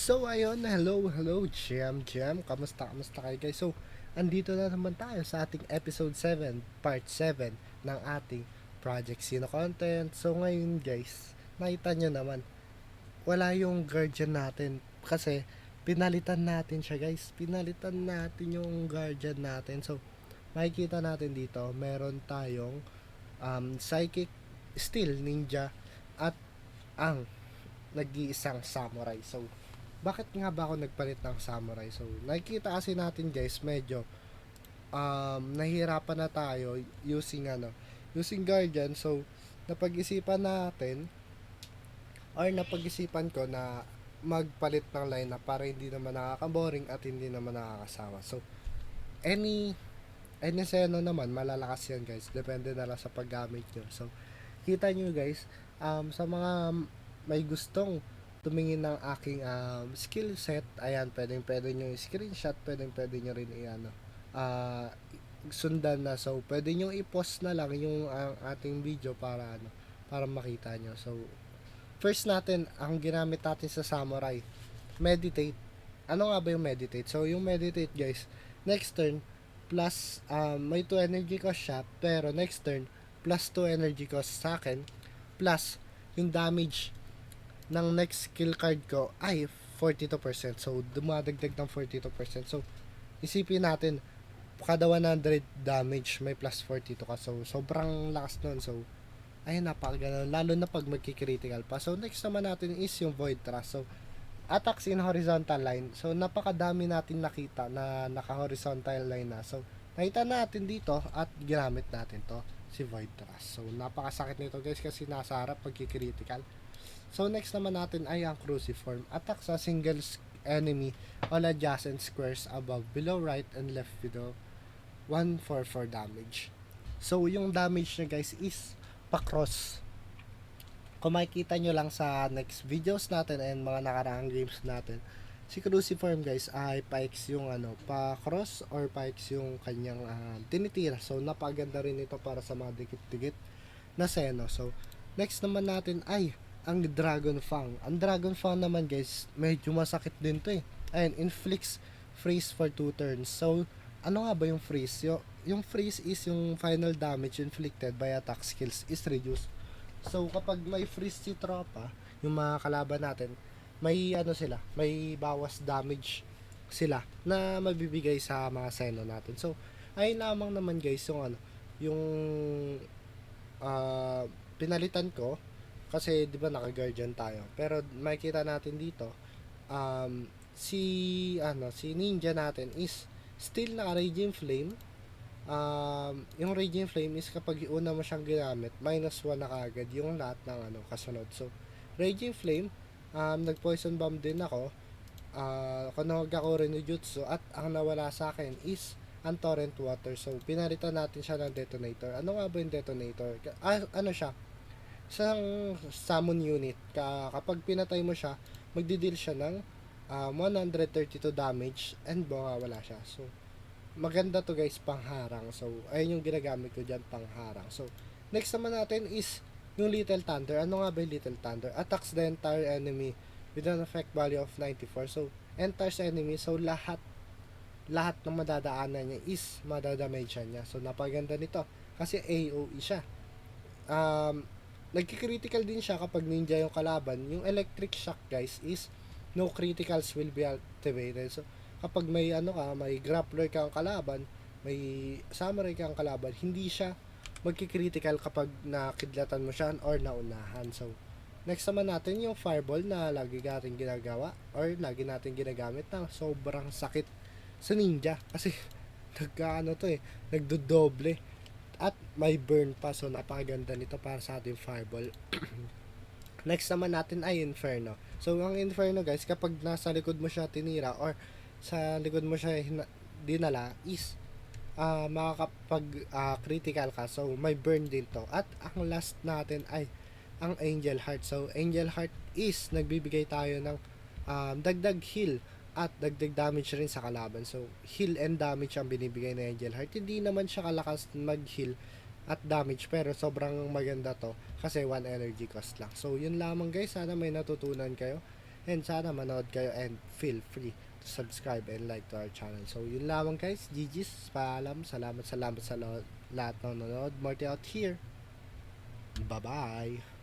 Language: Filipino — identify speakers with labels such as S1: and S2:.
S1: So ayun, hello, Jam, kamusta kayo guys? So, andito na naman tayo sa ating episode 7, part 7 ng ating Project Sino content. So ngayon guys, nakita nyo naman, wala yung guardian natin kasi pinalitan natin siya guys. Pinalitan natin yung guardian natin. So, makikita natin dito, meron tayong psychic, steel, ninja, at ang nag-iisang samurai. So, bakit nga ba ako nagpalit ng samurai? So, nakikita kasi natin guys, medyo nahihirapan na tayo using guardian. So, napag-isipan natin or napag-isipan ko na magpalit ng lineup para hindi naman nakaka-boring at hindi naman nakakasawa. So, any any seno naman malalakas yan guys. Depende na lang sa paggamit nyo. So, kita nyo guys, sa mga may gustong tumingin ng aking skill set, ayan, pwede nyo screenshot, pwede nyo rin uh, sundan na. So, pwede nyo i-post na lang yung ating video para makita nyo. So, first natin, ang ginamit natin sa samurai, meditate. Ano nga ba yung meditate? So, yung meditate guys, next turn, plus, may 2 energy cost siya, pero next turn, plus 2 energy cost sa akin, plus, yung damage ng next skill card ko ay 42%. So, dumadagdag ng 42%. So, isipin natin, kada 100 damage, may plus 42 ka. So, sobrang lakas nun. So, ayun, napakaganda. Lalo na pag magkikritical pa. So, next naman natin is yung Void Thrust. So, attacks in horizontal line. So, napakadami natin nakita na naka-horizontal line na. So, nakita natin dito at ginamit natin to si Void Thrust. So, napakasakit nito guys kasi nasa harap pagkikritical. So, next naman natin ay ang Cruciform. Attack sa single enemy all adjacent squares above, below, right, and left below 144 damage. So, yung damage niya guys is pa-cross. Kung makikita nyo lang sa next videos natin and mga nakaraang games natin, si Cruciform guys ay pa-X yung pa-cross or pa-X yung kanyang tinitira. So, napaganda rin ito para sa mga dikit-dikit na seno. So, next naman natin ay ang Dragon Fang. Ang Dragon Fang naman guys, medyo masakit din to eh. Ayun, inflicts freeze for 2 turns. So, ano nga ba yung freeze? Yung freeze is yung final damage inflicted by attack skills is reduced. So, kapag may freeze si tropa, yung mga kalaban natin, may may bawas damage sila na mabibigay sa mga seno natin. So, ayun lamang naman guys yung pinalitan ko kasi 'di ba naka-guardian tayo. Pero makikita natin dito si si ninja natin is still naka Raging Flame. Yung Raging Flame is kapag una mo siyang ginamit, -1 na kagad yung lahat ng kasunod. So, Raging Flame, nag-poison bomb din ako. Kanawag ako rin ng jutsu at ang nawala sa akin is ang torrent water. So, pinalitan natin siya ng detonator. Ano nga ba yung detonator? Ano siya? Isang summon unit. Kapag pinatay mo siya, magdi-deal siya ng 132 damage and mawawala siya. So, maganda to guys, pangharang. So, ayun yung ginagamit ko dyan, pangharang. So, next naman natin is yung Little Thunder. Ano nga ba yung Little Thunder? Attacks the entire enemy with an effect value of 94. So, entire enemy. So, lahat ng madadaanan niya is madadamage niya. So, napaganda nito. Kasi AOE siya. Um, Nagki-critical din siya kapag ninja yung kalaban. Yung electric shock guys is no criticals will be activated. So, kapag may may grappler kang kalaban, may samurai kang kalaban, hindi siya magki-critical kapag nakidlatan mo siya or naunahan. So, next naman natin yung fireball na lagi natin ginagawa or lagi natin ginagamit na sobrang sakit sa ninja kasi nagdodoble at may burn pa. So, napakaganda nito para sa ating fireball. Next naman natin ay Inferno. So, ang Inferno guys, kapag nasa likod mo siya tinira or sa likod mo siya dinala is makakapag critical ka. So, may burn din to. At ang last natin ay ang Angel Heart. So, Angel Heart is nagbibigay tayo ng dagdag heal at dagdag damage rin sa kalaban. So, heal and damage ang binibigay ng Angel Heart. Hindi naman siya kalakas mag-heal at damage, pero sobrang maganda to kasi 1 energy cost lang. So yun lamang guys, sana may natutunan kayo and sana manood kayo and feel free to subscribe and like to our channel. So yun lamang guys, GG's, paalam, salamat sa lahat ng nanonood. Morty out here, bye bye.